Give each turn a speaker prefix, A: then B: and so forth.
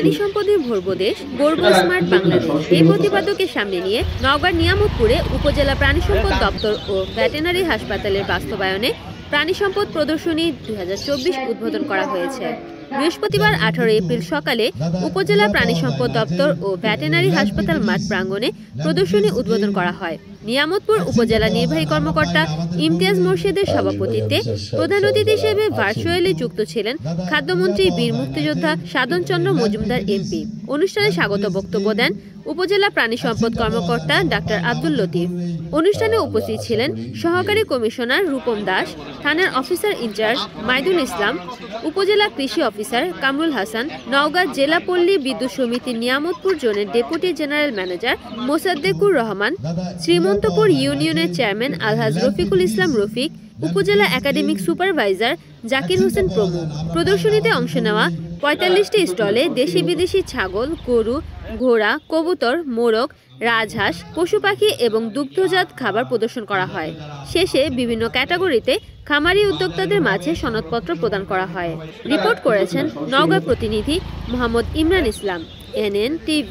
A: প্রাণী সম্পদে ভরব দেশ, গর্ব স্মার্ট বাংলাদেশ। এই প্রতিপাদ্যকে সামনে নিয়ে নওগাঁর নিয়ামতপুরে উপজেলা প্রাণী সম্পদ দপ্তর ও ভেটেরিনারি হাসপাতালের বাস্তবায়নে প্রাণী সম্পদ প্রদর্শনী 2024 উদ্বোধন করা হয়েছে। বৃহস্পতিবার 18 এপ্রিল সকালে উপজেলা প্রাণী সম্পদ দপ্তর ও ভেটেরিনারি হাসপাতাল মাঠ প্রাঙ্গণে প্রদর্শনী উদ্বোধন করা হয়। নিয়ামতপুর উপজেলা নির্বাহী কর্মকর্তা ইমতিয়াজ মোর্শেদের সভাপতিত্বে প্রধান অতিথি হিসেবে ভার্চুয়ালি যুক্ত ছিলেন খাদ্যমন্ত্রী বীর মুক্তিযোদ্ধা সাধন চন্দ্র মজুমদার এমপি। অনুষ্ঠানে স্বাগত বক্তব্য দেন উপজেলা প্রাণী সম্পদ কর্মকর্তা ডাক্তার আব্দুল লতিফ। অনুষ্ঠানে উপস্থিত ছিলেন সহকারী কমিশনার রূপম দাস, থানার অফিসার ইনচার্জ মাইদুল ইসলাম, উপজেলা কৃষি অফিসার কামরুল হাসান, নওগাঁ জেলা পল্লী বিদ্যুৎ সমিতির নিয়ামতপুর জোনের deputy general manager Mosaddequr Rahman, Shrimantapur ইউনিয়নের চেয়ারম্যান আলহাজ রফিকুল ইসলাম রফিক, উপজেলা একাডেমিক সুপারভাইজার জাকির হোসেন প্রমুখ। প্রদর্শনীতে অংশ নেওয়া ৪৫টি স্টলে দেশি বিদেশি ছাগল, গরু, ঘোড়া, কবুতর, মোরগ, রাজহাঁস, পশু পাখি এবং দুগ্ধজাত খাবার প্রদর্শন করা হয়। শেষে বিভিন্ন ক্যাটাগরিতে খামারি উদ্যোক্তাদের মাঝে সনদপত্র প্রদান করা হয়। রিপোর্ট করেছেন নওগাঁ প্রতিনিধি মোহাম্মদ ইমরান ইসলাম, NN TV।